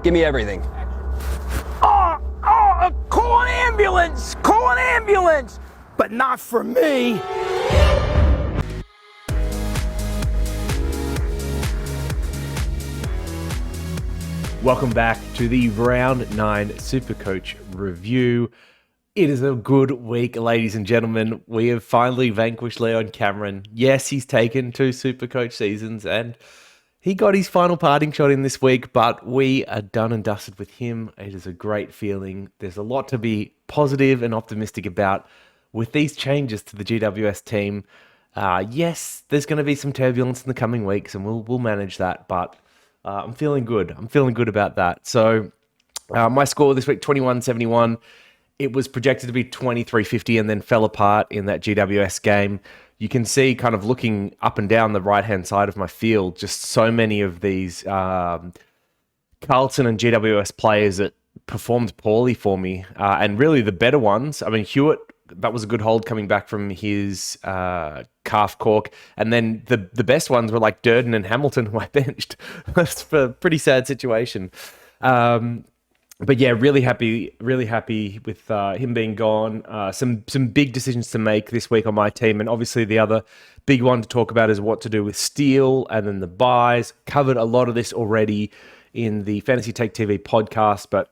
Give me everything. Call an ambulance! Call an ambulance! But not for me! Welcome back to the Round 9 SuperCoach review. It is a good week, ladies and gentlemen. We have finally vanquished Leon Cameron. Yes, he's taken 2 SuperCoach seasons and he got his final parting shot in this week, but we are done and dusted with him. It is a great feeling. There's a lot to be positive and optimistic about with these changes to the GWS team. Yes, there's going to be some turbulence in the coming weeks and we'll manage that, but I'm feeling good. I'm feeling good about that. So my score this week, 21-71. It was projected to be 23-50 and then fell apart in that GWS game. You can see kind of looking up and down the right-hand side of my field, just so many of these Carlton and GWS players that performed poorly for me. And really the better ones, I mean, Hewitt, that was a good hold coming back from his calf cork. And then the best ones were like Durden and Hamilton, who I benched. That's a pretty sad situation. But yeah, really happy with him being gone. Some big decisions to make this week on my team. And obviously the other big one to talk about is what to do with Steele and then the buys. Covered a lot of this already in the Fantasy Take TV podcast, but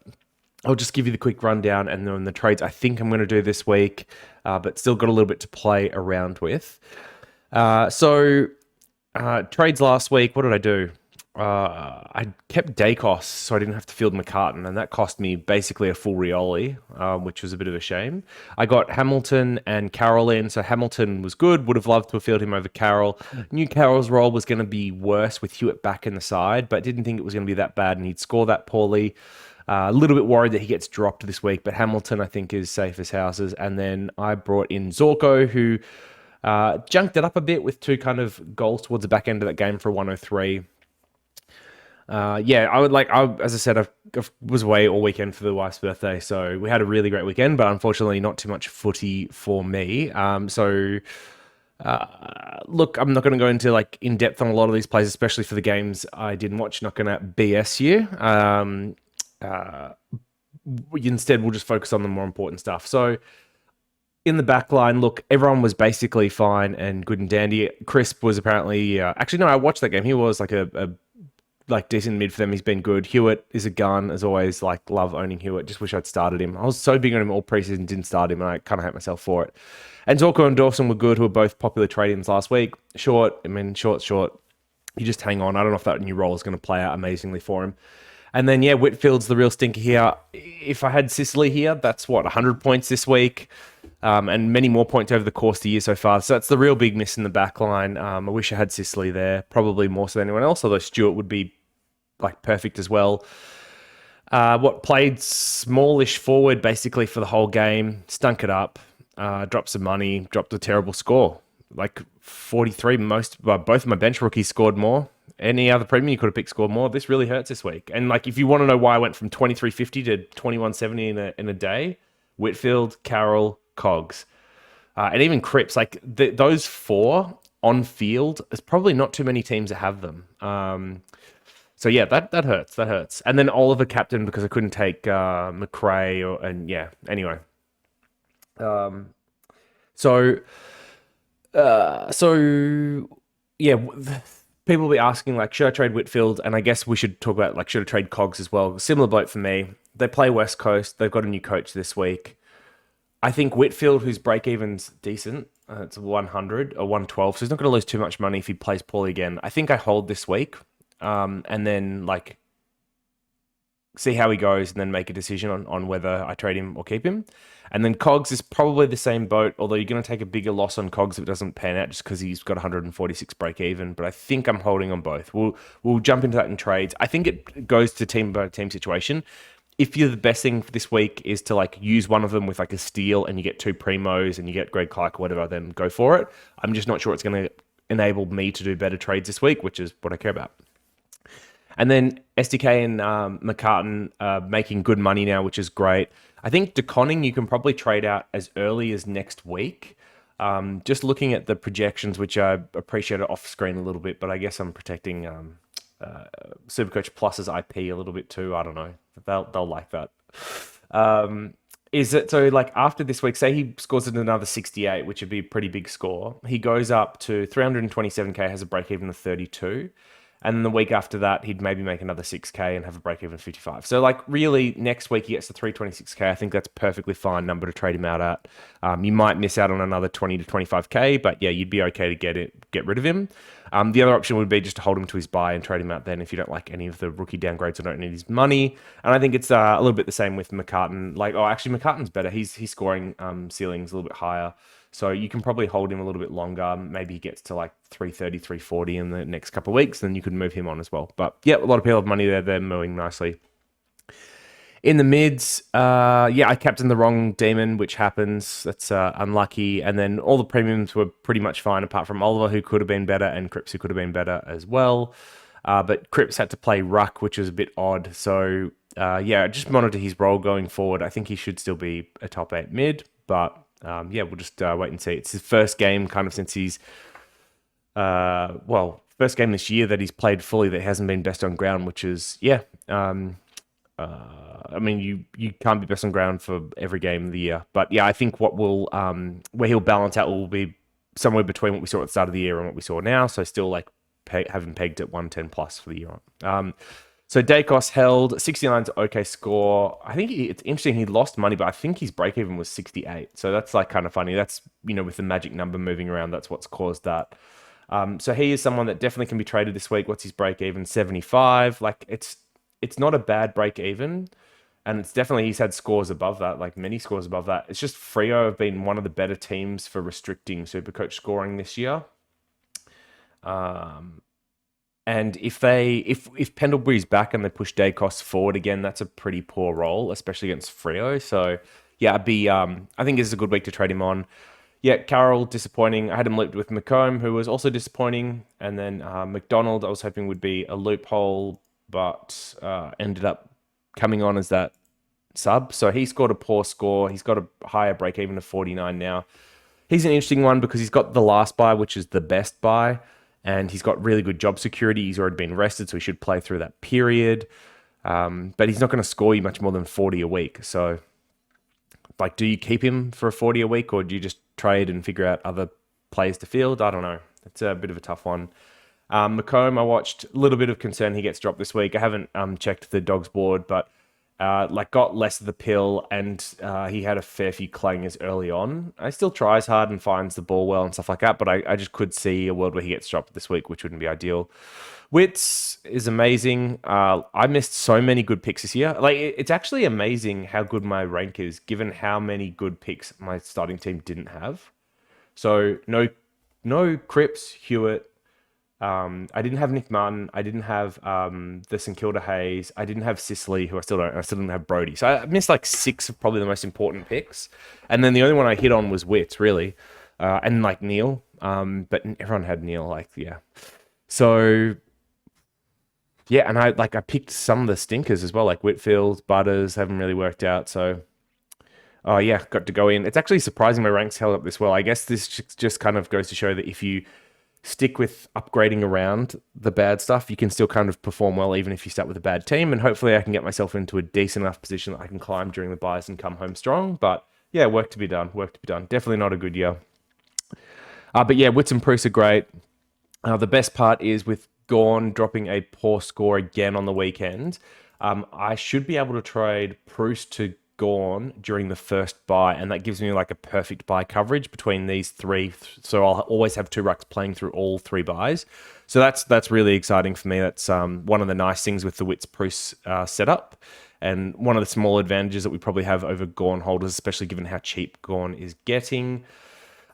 I'll just give you the quick rundown and then the trades I think I'm going to do this week, but still got a little bit to play around with. So trades last week, what did I do? I kept Dacos so I didn't have to field McCartan, and that cost me basically a full Rioli, which was a bit of a shame. I got Hamilton and Carroll in, so Hamilton was good. Would have loved to have fielded him over Carroll. Knew Carroll's role was going to be worse with Hewitt back in the side, but didn't think it was going to be that bad, and he'd score that poorly. A little bit worried that he gets dropped this week, but Hamilton I think is safe as houses. And then I brought in Zorko, who junked it up a bit with 2 kind of goals towards the back end of that game for 103. As I said, I was away all weekend for the wife's birthday, so we had a really great weekend, but unfortunately not too much footy for me. Look, I'm not going to go into like in depth on a lot of these plays, especially for the games I didn't watch. Not going to BS you. Instead, we'll just focus on the more important stuff. So in the back line, look, everyone was basically fine and good and dandy. Crisp was apparently, actually, no, I watched that game. He was like a decent mid for them. He's been good. Hewitt is a gun, as always. Like, love owning Hewitt. Just wish I'd started him. I was so big on him all preseason, didn't start him, and I kind of hate myself for it. And Zorko and Dawson were good, who were both popular trade-ins last week. Short. You just hang on. I don't know if that new role is going to play out amazingly for him. And then, yeah, Whitfield's the real stinker here. If I had Sicily here, that's 100 points this week, and many more points over the course of the year so far. So that's the real big miss in the back line. I wish I had Sicily there, probably more so than anyone else, although Stewart would be like perfect as well. Played smallish forward basically for the whole game, stunk it up, dropped some money, dropped a terrible score. Like 43, both of my bench rookies scored more. Any other premium you could have picked scored more. This really hurts this week. And like, if you want to know why I went from 23.50 to 21.70 in a day, Whitfield, Carroll, Cogs, and even Cripps, like those 4 on field, there's probably not too many teams that have them. So yeah, that hurts. That hurts. And then Oliver captain because I couldn't take McRae anyway. People will be asking, like, should I trade Whitfield? And I guess we should talk about, like, should I trade Cogs as well? Similar boat for me. They play West Coast. They've got a new coach this week. I think Whitfield, whose break-even's decent, it's 100 or 112, so he's not going to lose too much money if he plays poorly again. I think I hold this week and then, like, see how he goes and then make a decision on whether I trade him or keep him. And then Cogs is probably the same boat, although you're going to take a bigger loss on Cogs if it doesn't pan out just because he's got 146 break even. But I think I'm holding on both. We'll jump into that in trades. I think it goes to team by team situation. If you're the best thing for this week is to like use one of them with like a steal and you get 2 primos and you get Greg Clark or whatever, then go for it. I'm just not sure it's going to enable me to do better trades this week, which is what I care about. And then SDK and McCartan making good money now, which is great. I think DeConning you can probably trade out as early as next week. Just looking at the projections, which I appreciate it off screen a little bit, but I guess I'm protecting SuperCoach Plus's IP a little bit too. I don't know. They'll like that. Is it so like after this week, say he scores another 68, which would be a pretty big score. He goes up to 327k, has a break even of 32. And then the week after that, he'd maybe make another 6k and have a break even of 55. So like really next week he gets to 326k. I think that's a perfectly fine number to trade him out at. You might miss out on another 20 to 25k, but yeah, you'd be okay to get rid of him. The other option would be just to hold him to his buy and trade him out then if you don't like any of the rookie downgrades or don't need his money. And I think it's a little bit the same with McCartan. Like, oh, actually McCartan's better. He's scoring ceilings a little bit higher. So you can probably hold him a little bit longer. Maybe he gets to like 330, 340 in the next couple of weeks. Then you could move him on as well. But yeah, a lot of people have money there. They're moving nicely. In the mids, I captained the wrong demon, which happens. That's unlucky. And then all the premiums were pretty much fine, apart from Oliver, who could have been better, and Cripps, who could have been better as well. But Cripps had to play Ruck, which was a bit odd. So just monitor his role going forward. I think he should still be a top 8 mid, but we'll just wait and see. It's his first game kind of since he's, first game this year that he's played fully that hasn't been best on ground, which is, you can't be best on ground for every game of the year. But yeah, I think what will, where he'll balance out will be somewhere between what we saw at the start of the year and what we saw now. So still like having pegged at 110 plus for the year on. So Dacos held 69's okay score. I think it's interesting. He lost money, but I think his break even was 68. So that's like kind of funny. That's, with the magic number moving around, that's what's caused that. So he is someone that definitely can be traded this week. What's his break even? 75. Like it's not a bad break even. And it's definitely, he's had scores above that, like many scores above that. It's just Freo have been one of the better teams for restricting Supercoach scoring this year. And if Pendlebury's back and they push Dacos forward again, that's a pretty poor roll, especially against Freo. So yeah, I think this is a good week to trade him on. Yeah, Carroll, disappointing. I had him looped with McComb, who was also disappointing. And then McDonald, I was hoping would be a loophole, but ended up coming on as that sub. So he scored a poor score. He's got a higher break even of 49 now. He's an interesting one because he's got the last buy, which is the best buy. And he's got really good job security. He's already been rested, so he should play through that period. But he's not going to score you much more than 40 a week. So, like, do you keep him for a 40 a week, or do you just trade and figure out other players to field? I don't know. It's a bit of a tough one. McComb, I watched. A little bit of concern he gets dropped this week. I haven't checked the dogs board, but got less of the pill, and he had a fair few clangers early on. He still tries hard and finds the ball well and stuff like that, but I just could see a world where he gets dropped this week, which wouldn't be ideal. Wits is amazing. I missed so many good picks this year. Like, it's actually amazing how good my rank is, given how many good picks my starting team didn't have. So no Cripps, Hewitt. I didn't have Nick Martin. I didn't have the St Kilda Hayes. I didn't have Sicily, who I still don't. I still didn't have Brody. So I missed like 6 of probably the most important picks. And then the only one I hit on was Wits, really, and like Neil. But everyone had Neil. Like, yeah. So yeah, and I picked some of the stinkers as well, like Whitfield, Butters haven't really worked out. So got to go in. It's actually surprising my ranks held up this well. I guess this just kind of goes to show that if you stick with upgrading around the bad stuff, you can still kind of perform well even if you start with a bad team. And hopefully I can get myself into a decent enough position that I can climb during the buys and come home strong. But yeah, work to be done. Definitely not a good year. But yeah, Wits and Bruce are great. The best part is with Gorn dropping a poor score again on the weekend, I should be able to trade Bruce to Gorn during the first buy, and that gives me like a perfect buy coverage between these 3. So I'll always have 2 rucks playing through all 3 buys. So that's really exciting for me. That's one of the nice things with the Wits Bruce setup, and one of the small advantages that we probably have over Gorn holders, especially given how cheap Gorn is getting.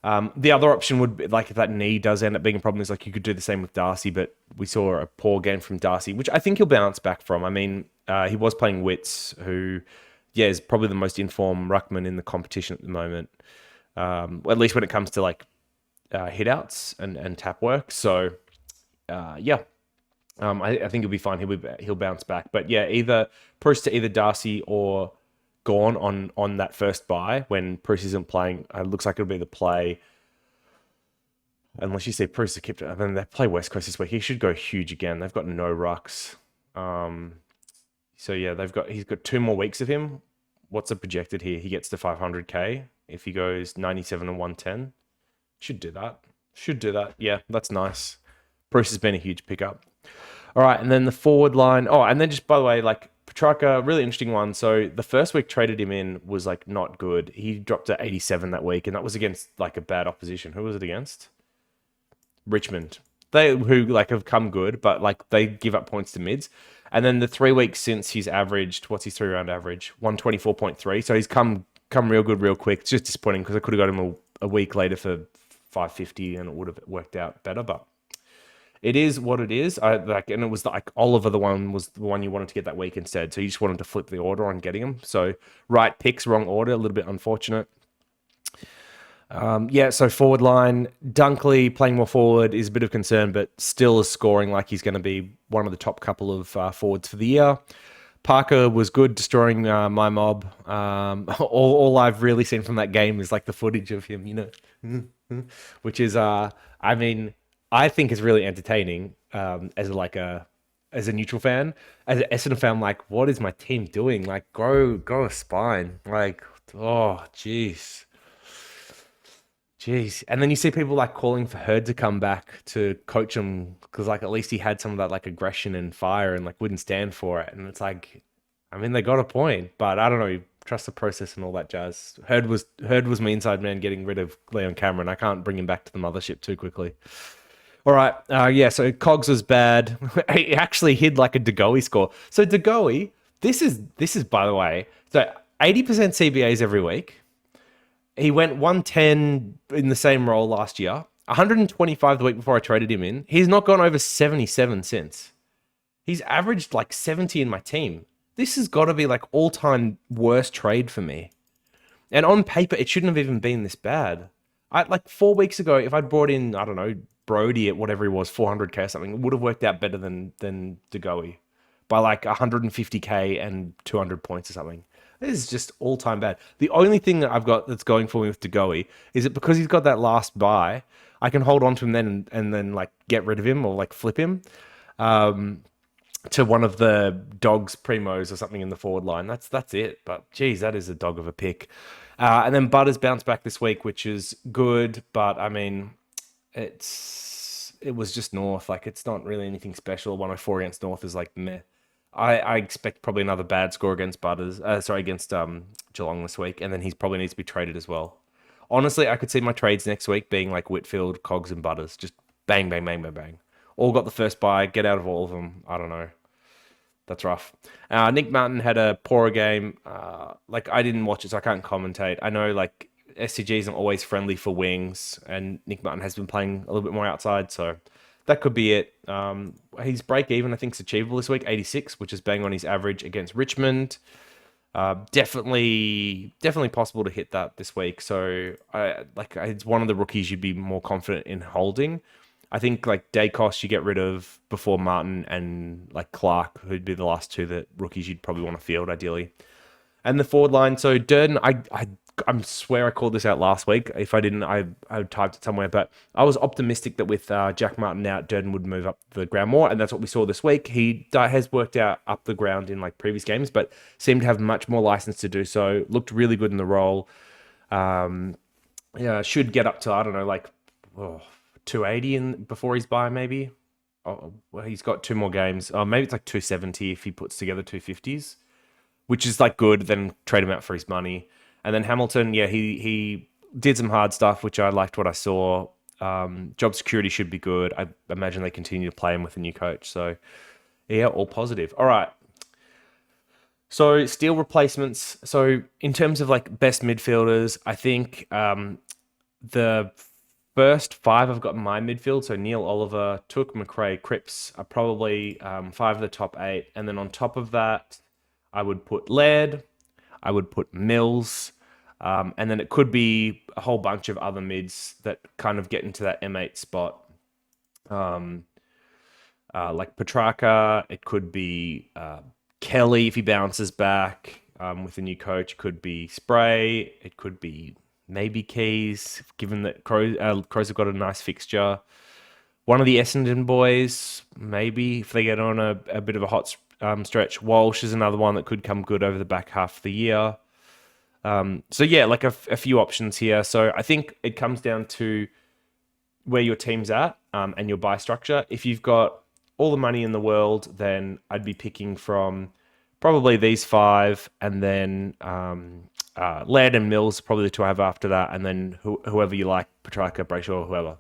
The other option would be, like, if that knee does end up being a problem, is like you could do the same with Darcy, but we saw a poor game from Darcy, which I think he'll bounce back from. I mean, he was playing Wits, who, yeah, is probably the most informed ruckman in the competition at the moment, at least when it comes to like hit-outs and tap work. So, I think he'll be fine. He'll bounce back. But yeah, either Bruce to either Darcy or Gorn on that first buy when Bruce isn't playing. It looks like it'll be the play. Unless you see Bruce Kipton. I mean, they play West Coast this week. He should go huge again. They've got no rucks. So yeah, he's got 2 more weeks of him. What's the projected here? He gets to 500k if he goes 97 and 110. Should do that. Yeah, that's nice. Bruce has been a huge pickup. All right, and then the forward line. Oh, and then just by the way, like Petrarca, really interesting one. So the first week traded him in was like not good. He dropped to 87 that week, and that was against like a bad opposition. Who was it against? Richmond. Who like have come good, but like they give up points to mids. And then the 3 weeks since he's averaged, what's his 3-round average? 124.3. So he's come real good real quick. It's just disappointing because I could have got him a week later for 550 and it would have worked out better, but it is what it is. And it was like Oliver, the one was the one you wanted to get that week instead. So you just wanted to flip the order on getting him. So right picks, wrong order, a little bit unfortunate. So forward line, Dunkley playing more forward is a bit of concern, but still is scoring like he's going to be one of the top couple of forwards for the year. Parker was good, destroying my mob. All I've really seen from that game is like the footage of him, which is, I think is really entertaining as a neutral fan. As an Essendon fan, I'm like, what is my team doing? Like, grow a spine. Like, oh, jeez. And then you see people like calling for Hurd to come back to coach him because like at least he had some of that like aggression and fire and like wouldn't stand for it. And it's like, I mean, they got a point, but I don't know. Trust the process and all that jazz. Hurd was my inside man getting rid of Leon Cameron. I can't bring him back to the mothership too quickly. All right. So Cogs was bad. He actually hid like a DeGoey score. So DeGoey, this is by the way, so 80% CBAs every week. He went 110 in the same role last year. 125 the week before I traded him in. He's not gone over 77 since. He's averaged like 70 in my team. This has got to be like all-time worst trade for me. And on paper, it shouldn't have even been this bad. Like 4 weeks ago, if I'd brought in, I don't know, Brody at whatever he was, 400k or something, it would have worked out better than DeGoey by like 150k and 200 points or something. This is just all-time bad. The only thing that I've got that's going for me with DeGoey is that because he's got that last buy, I can hold on to him then and then like get rid of him or like flip him to one of the dogs, primos or something in the forward line. That's it. But geez, that is a dog of a pick. And then Butters bounced back this week, which is good. But I mean, it was just North. Like it's not really anything special. 104 against North is like meh. I expect probably another bad score against against Geelong this week, and then he probably needs to be traded as well. Honestly, I could see my trades next week being like Whitfield, Cogs, and Butters. Just bang, bang, bang, bang, bang. All got the first buy, get out of all of them. I don't know. That's rough. Nick Martin had a poorer game. I didn't watch it, so I can't commentate. I know like SCG isn't always friendly for wings, and Nick Martin has been playing a little bit more outside, so that could be it. His break even, I think, is achievable this week, 86, which is bang on his average against Richmond. Definitely possible to hit that this week. So it's one of the rookies you'd be more confident in holding. I think like Dacos you get rid of before Martin and like Clark, who'd be the last two that rookies you'd probably want to field ideally. And the forward line, so Durden, I swear I called this out last week. If I didn't, I typed it somewhere. But I was optimistic that with Jack Martin out, Durden would move up the ground more, and that's what we saw this week. He has worked out up the ground in like previous games, but seemed to have much more license to do so. Looked really good in the role. Should get up to, I don't know, 280 before his bye maybe. He's got 2 more games. Maybe it's like 270 if he puts together 250s, which is like good. Then trade him out for his money. And then Hamilton, he did some hard stuff, which I liked what I saw. Job security should be good. I imagine they continue to play him with a new coach. So, yeah, all positive. All right. So, Steele replacements. So, in terms of like best midfielders, I think the first 5 I've got in my midfield. So, Neil, Oliver, Took, McRae, Cripps are probably 5 of the top 8. And then on top of that, I would put Laird. I would put Mills. And then it could be a whole bunch of other mids that kind of get into that M8 spot. Like Petrarca, it could be Kelly if he bounces back with a new coach. It could be Spray. It could be maybe Keys, given that Crows have got a nice fixture. One of the Essendon boys, maybe, if they get on a bit of a hot stretch. Walsh is another one that could come good over the back half of the year. So yeah, like a few options here. So I think it comes down to where your team's at and your buy structure. If you've got all the money in the world, then I'd be picking from probably these 5, and then Laird and Mills, probably the 2 I have after that, and then whoever you like, Petrarca, Brayshaw, whoever.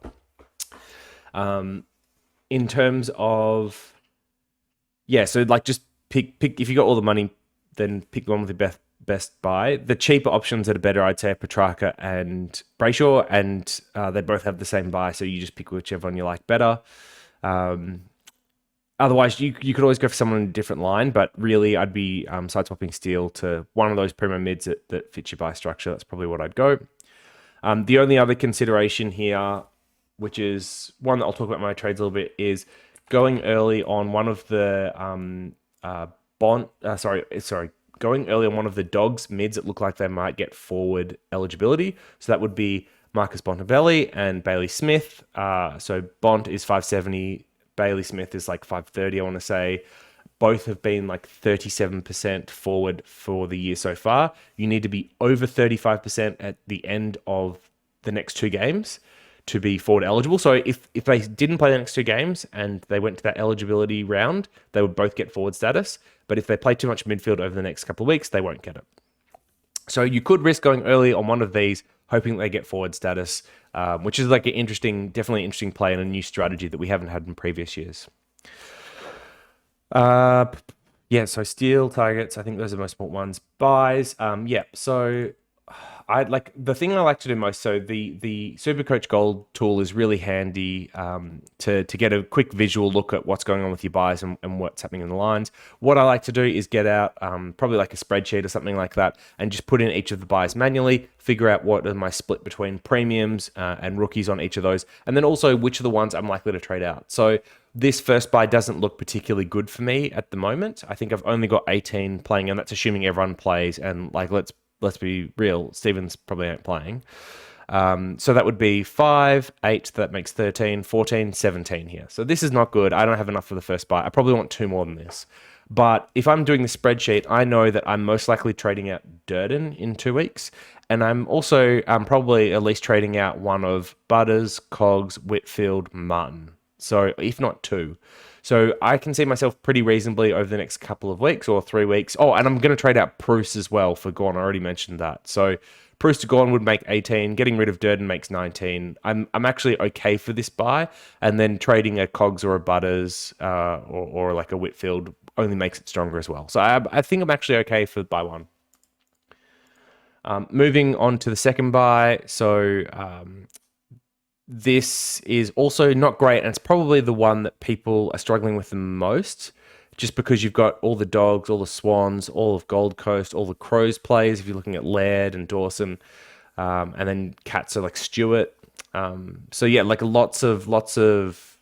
In terms of, so like just pick if you got all the money, then pick the one with the best buy. The cheaper options that are better, I'd say, are Petrarca and Brayshaw, and they both have the same buy, so you just pick whichever one you like better. Otherwise, you could always go for someone in a different line, but really I'd be side-swapping Steele to one of those primo mids that fits your buy structure. That's probably what I'd go. The only other consideration here, which is one that I'll talk about in my trades a little bit, is going early on one of the going early on one of the Dogs mids that look like they might get forward eligibility. So that would be Marcus Bontempelli and Bailey Smith. So Bont is 570, Bailey Smith is like 530, I want to say. Both have been like 37% forward for the year so far. You need to be over 35% at the end of the next 2 games to be forward eligible. So if they didn't play the next 2 games and they went to that eligibility round, they would both get forward status. But if they play too much midfield over the next couple of weeks, they won't get it. So you could risk going early on one of these, hoping they get forward status, which is like definitely interesting play and a new strategy that we haven't had in previous years. So Steele targets, I think those are the most important ones. Buys, so I'd like the thing I like to do most. So the SuperCoach Gold tool is really handy to get a quick visual look at what's going on with your buys and what's happening in the lines. What I like to do is get out probably like a spreadsheet or something like that and just put in each of the buys manually, figure out what is my split between premiums and rookies on each of those, and then also which are the ones I'm likely to trade out. So this first buy doesn't look particularly good for me at the moment. I think I've only got 18 playing, and that's assuming everyone plays. And like, let's be real, Stevens probably ain't playing. So that would be 5, 8, that makes 13, 14, 17 here. So this is not good. I don't have enough for the first buy. I probably want 2 more than this. But if I'm doing the spreadsheet, I know that I'm most likely trading out Durden in 2 weeks. And I'm also probably at least trading out one of Butters, Cogs, Whitfield, Martin. So if not 2. So I can see myself pretty reasonably over the next couple of weeks or 3 weeks. Oh, and I'm going to trade out Bruce as well for Gorn. I already mentioned that. So Bruce to Gorn would make 18. Getting rid of Durden makes 19. I'm actually okay for this buy. And then trading a Cogs or a Butters or like a Whitfield only makes it stronger as well. So I think I'm actually okay for buy 1. Moving on to the second buy. So this is also not great, and it's probably the one that people are struggling with the most, just because you've got all the Dogs, all the Swans, all of Gold Coast, all the Crows players, if you're looking at Laird and Dawson, and then Cats are like Stewart. So yeah, like lots of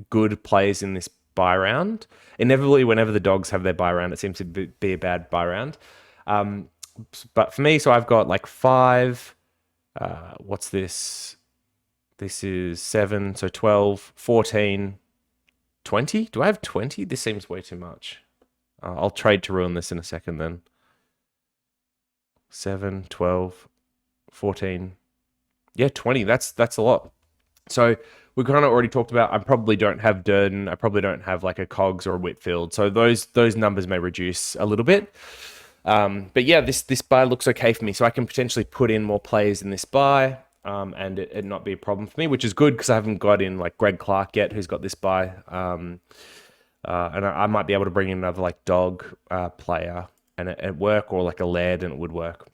good players in this buy round. Inevitably, whenever the Dogs have their buy round, it seems to be a bad buy round. But for me, so I've got like 5, what's this? This is 7, so 12, 14, 20. Do I have 20? This seems way too much. I'll trade to ruin this in a second then. 7, 12, 14. Yeah, 20. That's a lot. So we kind of already talked about, I probably don't have Durden. I probably don't have like a Cogs or a Whitfield. So those numbers may reduce a little bit. But yeah, this buy looks okay for me. So I can potentially put in more players in this buy. And it not be a problem for me, which is good because I haven't got in like Greg Clark yet, who's got this buy. And I might be able to bring in another like Dog player and it work, or like a Laird and it would work.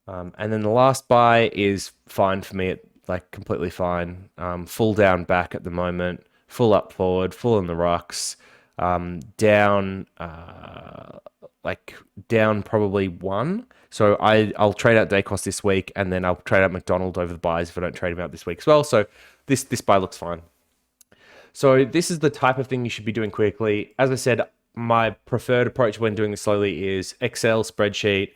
And then the last buy is fine for me, like completely fine. Full down back at the moment, full up forward, full in the rucks, down probably 1. So I'll trade out Dacos this week, and then I'll trade out McDonald over the buys if I don't trade him out this week as well. So this buy looks fine. So this is the type of thing you should be doing quickly. As I said, my preferred approach when doing this slowly is Excel spreadsheet.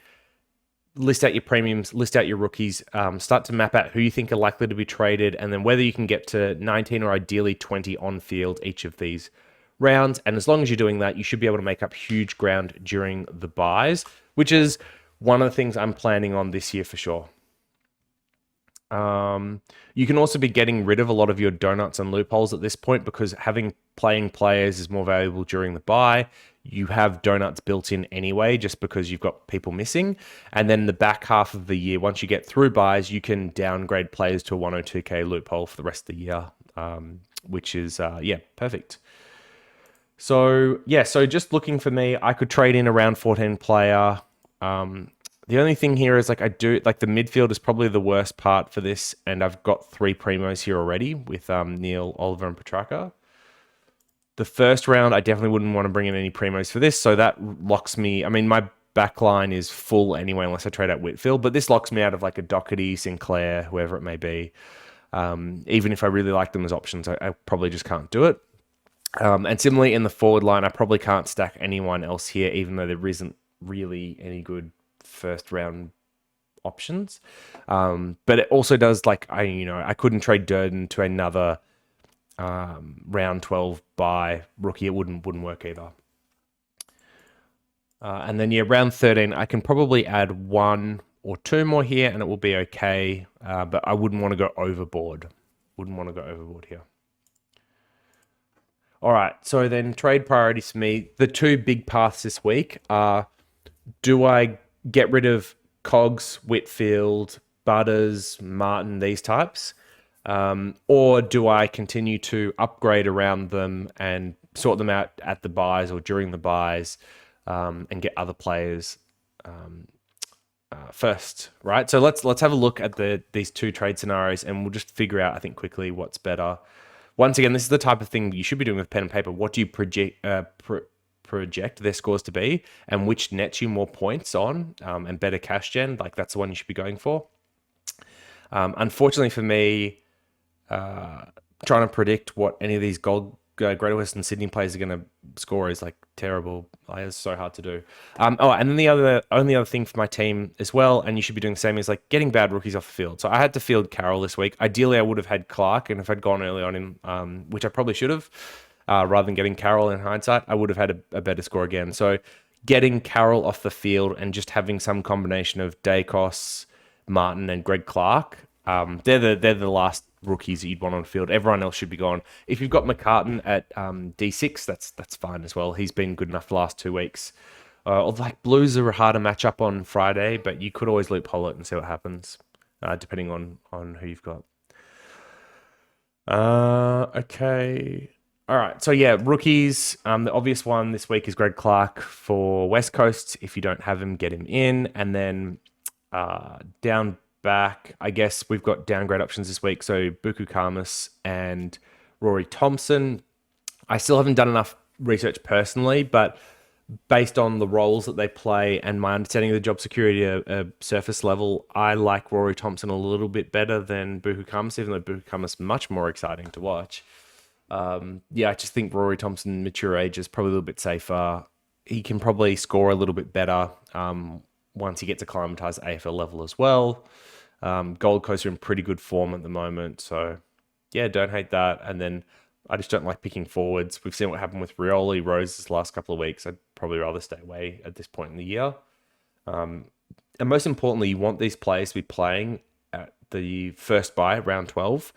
list out your premiums, list out your rookies, start to map out who you think are likely to be traded, and then whether you can get to 19 or ideally 20 on field each of these rounds. And as long as you're doing that, you should be able to make up huge ground during the buys, which is one of the things I'm planning on this year for sure. You can also be getting rid of a lot of your donuts and loopholes at this point, because playing players is more valuable during the buy. You have donuts built in anyway, just because you've got people missing. And then the back half of the year, once you get through buys, you can downgrade players to a 102k loophole for the rest of the year, which is, perfect. So just looking for me, I could trade in a round 14 player. The only thing here is the midfield is probably the worst part for this, and I've got 3 primos here already with Neil, Oliver, and Petrarca. The first round, I definitely wouldn't want to bring in any primos for this, so that locks me. I mean, my back line is full anyway, unless I trade out Whitfield, but this locks me out of like a Doherty, Sinclair, whoever it may be. Even if I really like them as options, I probably just can't do it. And similarly, in the forward line, I probably can't stack anyone else here, even though there isn't really any good first round options. But it also does, I couldn't trade Durden to another round 12 buy rookie. It wouldn't work either. And then round 13, I can probably add 1 or 2 more here and it will be okay. But I wouldn't want to go overboard. Here. All right, so then trade priorities for me. The 2 big paths this week are, do I get rid of Cogs, Whitfield, Butters, Martin, these types? Or do I continue to upgrade around them and sort them out at the buys or during the buys, and get other players first, right? So let's have a look at these 2 trade scenarios, and we'll just figure out, I think, quickly what's better. Once again, this is the type of thing you should be doing with pen and paper. What do you project their scores to be, and which nets you more points on, and better cash gen? Like, that's the one you should be going for. Unfortunately for me, trying to predict what any of these Greater Western Sydney players are going to score is like terrible. It's so hard to do. And then the only other thing for my team as well, and you should be doing the same, is like getting bad rookies off the field. So I had to field Carroll this week. Ideally, I would have had Clark, and if I'd gone early on in, which I probably should have, rather than getting Carroll in hindsight, I would have had a better score again. So getting Carroll off the field and just having some combination of Dacos, Martin, and Greg Clark, they're the last rookies that you'd want on the field. Everyone else should be gone. If you've got McCartan at D6, that's fine as well. He's been good enough the last 2 weeks. Blues are a harder matchup on Friday, but you could always loophole it and see what happens, depending on who you've got. Okay. All right. So rookies. The obvious one this week is Greg Clark for West Coast. If you don't have him, get him in. And then down back, I guess we've got downgrade options this week. So Buku Kamas and Rory Thompson. I still haven't done enough research personally, but based on the roles that they play and my understanding of the job security at surface level, I like Rory Thompson a little bit better than Buku Kamas, even though Buku Kamas is much more exciting to watch. I just think Rory Thompson, mature age, is probably a little bit safer. He can probably score a little bit better once he gets acclimatized at AFL level as well. Gold Coast are in pretty good form at the moment, so don't hate that. And then I just don't like picking forwards. We've seen what happened with Rioli, Rose this last couple of weeks. I'd probably rather stay away at this point in the year. And most importantly, you want these players to be playing at the first buy, round 12,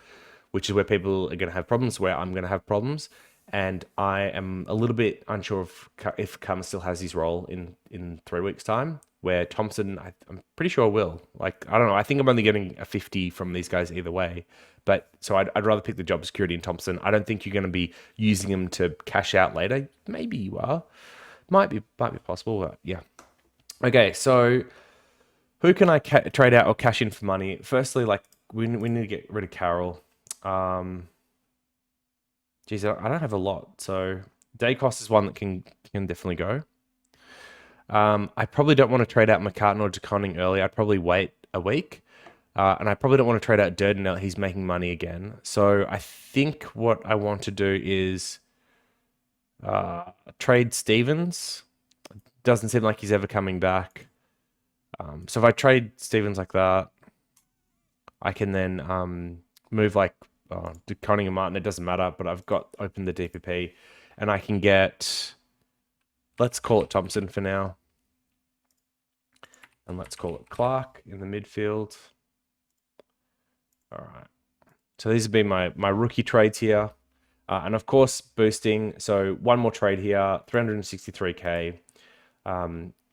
which is where people are going to have problems, where I'm going to have problems. And I am a little bit unsure if Kama still has his role in 3 weeks' time, where Thompson, I'm pretty sure will. I don't know. I think I'm only getting a 50 from these guys either way. But so I'd rather pick the job security in Thompson. I don't think you're going to be using him to cash out later. Maybe you are. Might be possible, but yeah. Okay, so who can I trade out or cash in for money? Firstly, we need to get rid of Carroll. Geez, I don't have a lot. So Dacos is one that can definitely go. I probably don't want to trade out McCartan or DeConning early. I'd probably wait a week. And I probably don't want to trade out Durden now. He's making money again. So I think what I want to do is trade Stevens. Doesn't seem like he's ever coming back. So if I trade Stevens like that, I can then move like to Conning and Martin. It doesn't matter, but I've got open the DPP, and I can get, let's call it Thompson for now, and let's call it Clark in the midfield. All right. So these have been my rookie trades here. And of course, boosting. So one more trade here, 363K.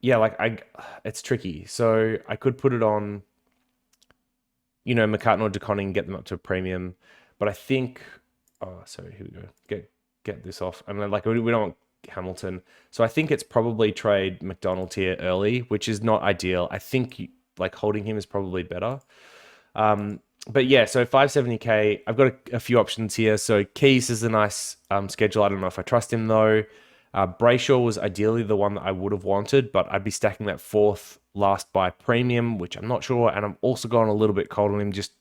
Yeah, like it's tricky. So I could put it on, McCartan or DeConning, get them up to a premium. But I think, sorry, here we go. Get this off. I mean, like we don't want Hamilton. So I think it's probably trade McDonald here early, which is not ideal. I think like holding him is probably better. But yeah, so 570K, I've got a few options here. So Keys is a nice schedule. I don't know if I trust him though. Brayshaw was ideally the one that I would have wanted, but I'd be stacking that fourth last buy premium, which I'm not sure. And I'm also going a little bit cold on him. Just,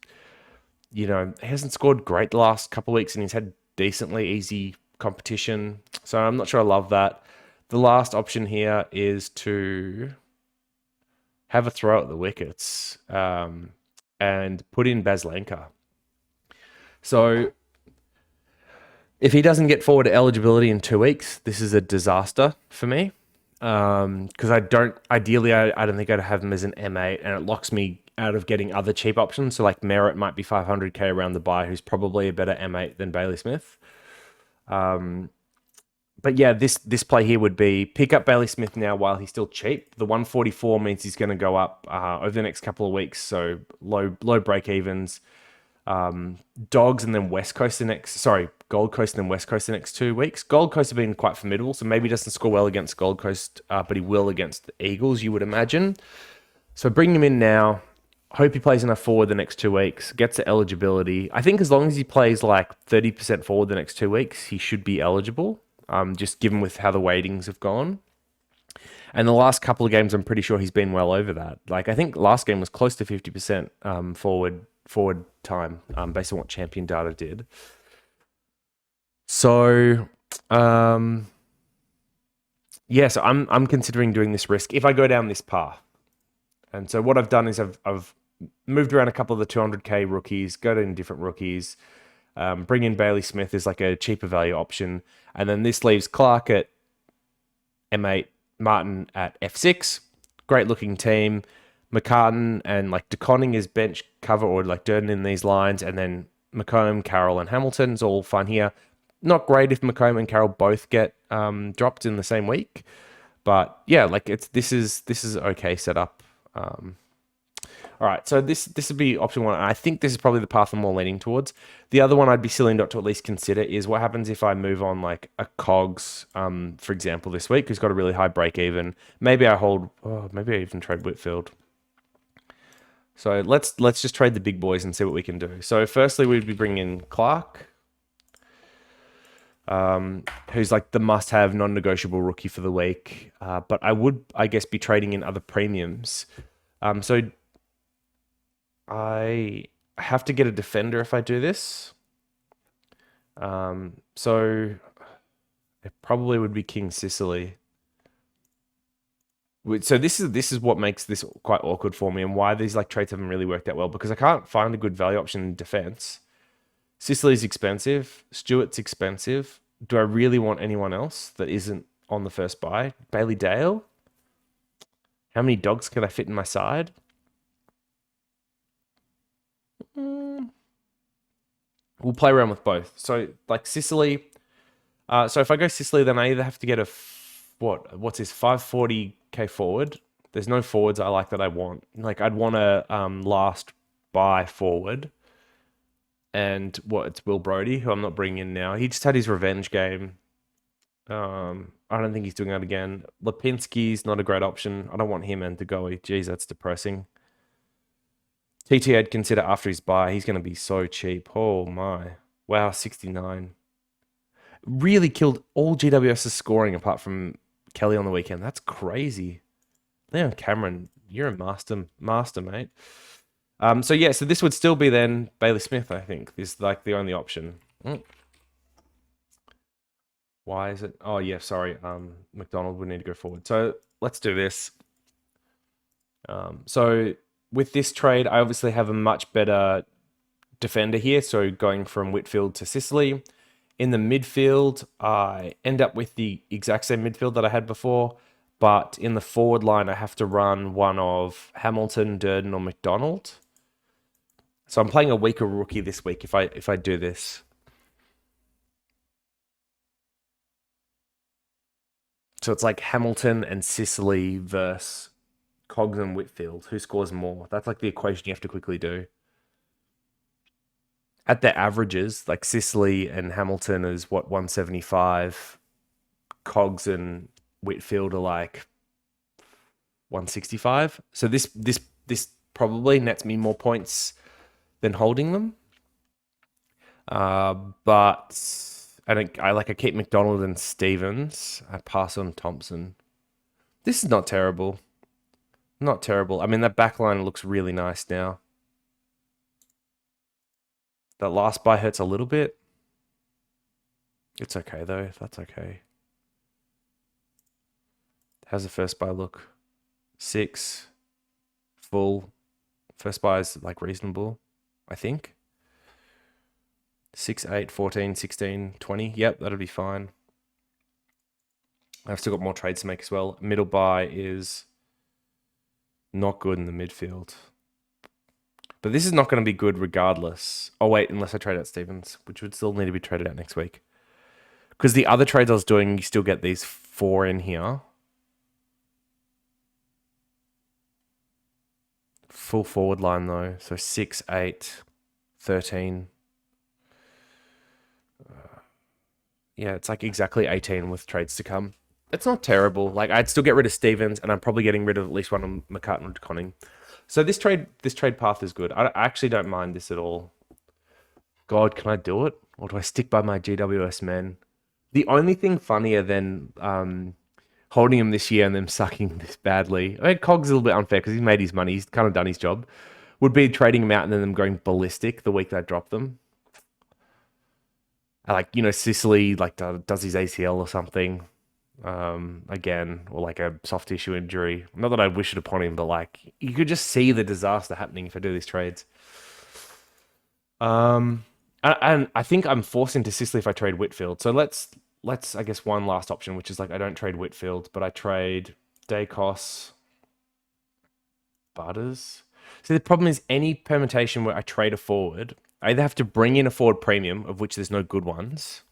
he hasn't scored great the last couple of weeks and he's had decently easy competition. So I'm not sure I love that. The last option here is to have a throw at the wickets. And put in Baslenka. So if he doesn't get forward eligibility in 2 weeks, this is a disaster for me. Because I don't think I'd have him as an M8, and it locks me out of getting other cheap options. So like Merritt might be 500K around the buy, who's probably a better M8 than Bailey Smith. But yeah, this play here would be pick up Bailey Smith now while he's still cheap. The 144 means he's going to go up over the next couple of weeks. So low break evens. Dogs and then Gold Coast and then West Coast the next 2 weeks. Gold Coast have been quite formidable, so maybe he doesn't score well against Gold Coast, but he will against the Eagles, you would imagine. So bring him in now. Hope he plays enough forward the next 2 weeks, gets the eligibility. I think as long as he plays like 30% forward the next 2 weeks, he should be eligible. Just given with how the weightings have gone. And the last couple of games, I'm pretty sure he's been well over that. Like, I think last game was close to 50% forward time, based on what champion data did. So, yeah, so I'm considering doing this risk if I go down this path. And so what I've done is I've moved around a couple of the 200K rookies, go to different rookies, bring in Bailey Smith as like a cheaper value option. And then this leaves Clark at M8, Martin at F6. Great looking team. McCartan and like DeConning is bench cover or like Durden in these lines. And then McComb, Carroll, and Hamilton's all fine here. Not great if McComb and Carroll both get dropped in the same week. But yeah, like this is okay setup. All right, so this would be option one. And I think this is probably the path I'm more leaning towards. The other one I'd be silly not to at least consider is what happens if I move on like a Cogs, for example, this week, who's got a really high break even. Maybe I hold, maybe I even trade Whitfield. So let's just trade the big boys and see what we can do. So firstly, we'd be bringing in Clark, who's like the must-have, non-negotiable rookie for the week. But I would, I guess, be trading in other premiums. So I have to get a defender if I do this. So it probably would be King Sicily. So this is what makes this quite awkward for me and why these like traits haven't really worked out well, because I can't find a good value option in defense. Sicily's expensive. Stewart's expensive. Do I really want anyone else that isn't on the first buy? Bailey Dale? How many dogs can I fit in my side? We'll play around with both. So like Sicily. So if I go Sicily, then I either have to get what's his 540K forward. There's no forwards I like that I want. Like I'd want a last buy forward. And it's Will Brodie, who I'm not bringing in now. He just had his revenge game. I don't think he's doing that again. Lipinski's not a great option. I don't want him and Degoe. Geez, that's depressing. TT I'd consider after his buy. He's going to be so cheap. Oh my. Wow, 69. Really killed all GWS's scoring apart from Kelly on the weekend. That's crazy. Leon Cameron, you're a master, mate. So this would still be then Bailey Smith, I think, is like the only option. Why is it? Oh yeah, sorry. McDonald would need to go forward. So let's do this. So with this trade, I obviously have a much better defender here. So going from Whitfield to Sicily. In the midfield, I end up with the exact same midfield that I had before, but in the forward line, I have to run one of Hamilton, Durden, or McDonald. So I'm playing a weaker rookie this week if I do this. So it's like Hamilton and Sicily versus Cogs and Whitfield. Who scores more? That's like the equation you have to quickly do. At their averages, like Sicily and Hamilton is what, 175. Cogs and Whitfield are like 165. So this probably nets me more points than holding them. But I keep McDonald and Stevens. I pass on Thompson. This is not terrible. Not terrible. I mean, that back line looks really nice now. That last buy hurts a little bit. It's okay, though. That's okay. How's the first buy look? 6. Full. First buy is, like, reasonable, I think. 6, 8, 14, 16, 20. Yep, that'll be fine. I've still got more trades to make as well. Middle buy is not good in the midfield. But this is not going to be good regardless. Oh, wait, unless I trade out Stevens, which would still need to be traded out next week. Because the other trades I was doing, you still get these 4 in here. Full forward line, though. So 6, 8, 13. Yeah, it's like exactly 18 with trades to come. It's not terrible. Like, I'd still get rid of Stevens, and I'm probably getting rid of at least one of McCartan and Conning. So this trade path is good. I actually don't mind this at all. God, can I do it? Or do I stick by my GWS men? The only thing funnier than holding him this year and them sucking this badly, I mean, Cog's a little bit unfair because he's made his money. He's kind of done his job. Would be trading him out and then them going ballistic the week they drop them. Like, Sicily does his ACL or something. Again, or like a soft tissue injury. Not that I wish it upon him, but like you could just see the disaster happening if I do these trades. And I think I'm forced into Sicily if I trade Whitfield. So let's I guess one last option, which is like I don't trade Whitfield, but I trade Dacos, Butters. So the problem is any permutation where I trade a forward, I either have to bring in a forward premium, of which there's no good ones,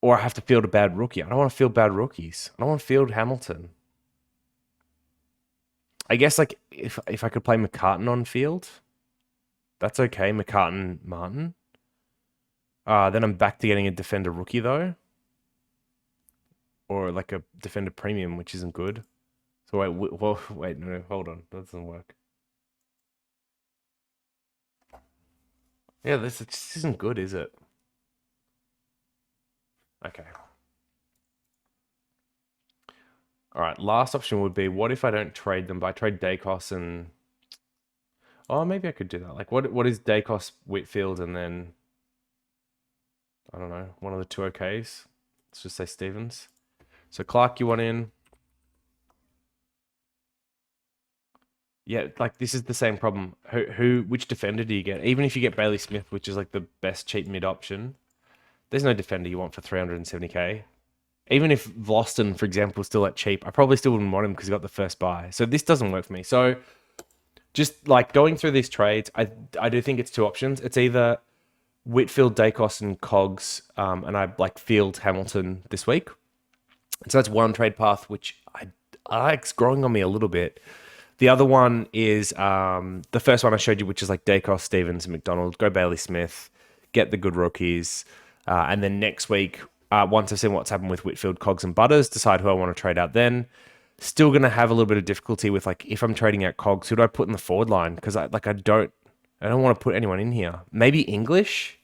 or I have to field a bad rookie. I don't want to field bad rookies. I don't want to field Hamilton. I guess like if I could play McCartan on field, that's okay. McCartan, Martin. Then I'm back to getting a defender rookie though, or like a defender premium, which isn't good. So wait, no, hold on, that doesn't work. Yeah, this isn't good, is it? Okay. All right, last option would be, what if I don't trade them, but I trade Dacos and... Oh, maybe I could do that. Like, what is Dacos, Whitfield, and then... I don't know, one of the 2 OKs? Let's just say Stevens. So Clark, you want in? Yeah, like, this is the same problem. Which defender do you get? Even if you get Bailey Smith, which is like the best cheap mid option, there's no defender you want for 370k. Even if Vlosten, for example, is still at cheap, I probably still wouldn't want him because he got the first buy. So this doesn't work for me. So just like going through these trades, I do think it's 2 options. It's either Whitfield, Dacos, and Cogs, and I like field Hamilton this week. So that's one trade path, which it's growing on me a little bit. The other one is the first one I showed you, which is like Dacos, Stevens, and McDonald. Go Bailey Smith, get the good rookies. And then next week, once I've seen what's happened with Whitfield, Cogs, and Butters, decide who I want to trade out then. Still going to have a little bit of difficulty with, like, if I'm trading out Cogs, who do I put in the forward line? Because I don't want to put anyone in here. Maybe English?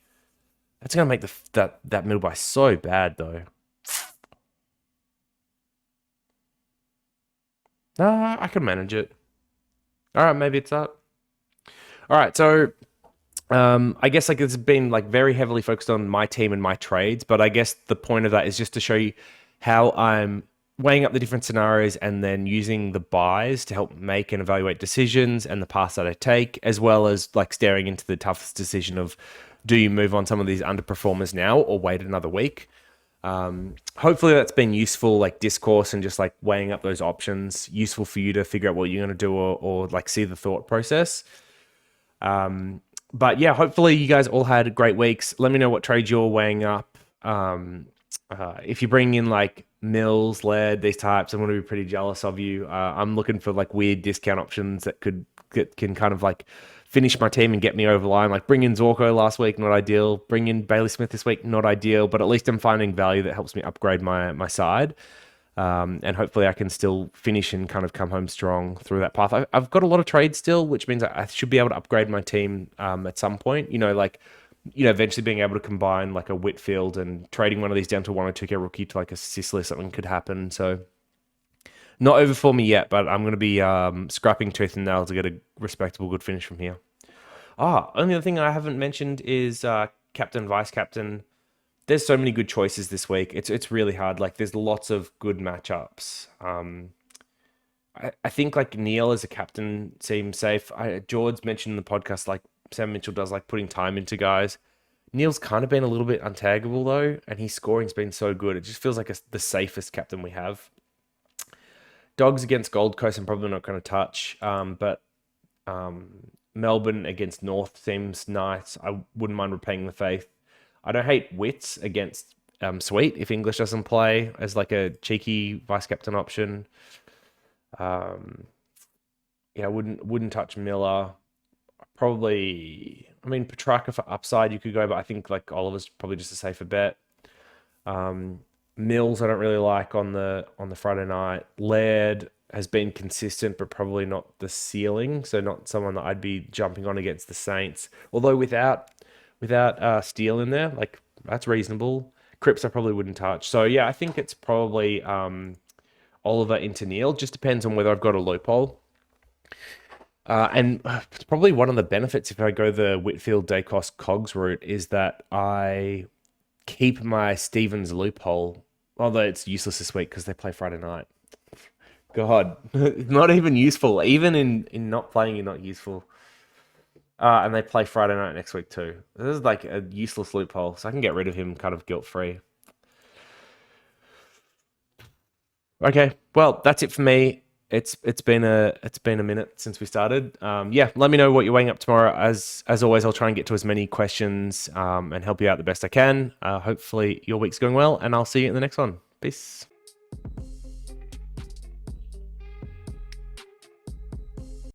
That's going to make that middle buy so bad, though. I can manage it. All right, maybe it's that. All right, so I guess like it's been like very heavily focused on my team and my trades, but I guess the point of that is just to show you how I'm weighing up the different scenarios and then using the buys to help make and evaluate decisions and the paths that I take, as well as like staring into the toughest decision of, do you move on some of these underperformers now or wait another week? Hopefully that's been useful, like discourse and just like weighing up those options, useful for you to figure out what you're going to do, or like see the thought process. But yeah, hopefully you guys all had great weeks. Let me know what trades you're weighing up. If you bring in like Mills, Laird, these types, I'm going to be pretty jealous of you. I'm looking for like weird discount options that can kind of like finish my team and get me over the line. Like bring in Zorko last week, not ideal. Bring in Bailey Smith this week, not ideal. But at least I'm finding value that helps me upgrade my side. And hopefully I can still finish and kind of come home strong through that path. I've got a lot of trades still, which means I should be able to upgrade my team at some point. Eventually being able to combine like a Whitfield and trading one of these down to 1 or 2K rookie to like a Sicily, something could happen. So not over for me yet, but I'm going to be scrapping tooth and nail to get a respectable good finish from here. Only other thing I haven't mentioned is captain, vice captain. There's so many good choices this week. It's really hard. Like there's lots of good matchups. I think like Neil as a captain seems safe. George mentioned in the podcast like Sam Mitchell does like putting time into guys. Neil's kind of been a little bit untaggable though, and his scoring's been so good. It just feels like the safest captain we have. Dogs against Gold Coast, I'm probably not going to touch. But Melbourne against North seems nice. I wouldn't mind repaying the faith. I don't hate Wits against Sweet if English doesn't play as like a cheeky vice captain option. I wouldn't touch Miller. Probably, Petrarca for upside you could go, but I think like Oliver's probably just a safer bet. Mills I don't really like on the Friday night. Laird has been consistent, but probably not the ceiling, so not someone that I'd be jumping on against the Saints. Although without Steele in there, like that's reasonable. Cripps I probably wouldn't touch. So yeah, I think it's probably Oliver into Neil. Just depends on whether I've got a loophole. And it's probably one of the benefits if I go the Whitfield, Dacos, Cogs route is that I keep my Stevens loophole, although it's useless this week because they play Friday night. God, not even useful. Even in not playing, you're not useful. And they play Friday night next week too. This is like a useless loophole, so I can get rid of him kind of guilt-free. Okay, well, that's it for me. It's been a minute since we started. Let me know what you're weighing up tomorrow. As always, I'll try and get to as many questions and help you out the best I can. Hopefully your week's going well, and I'll see you in the next one. Peace.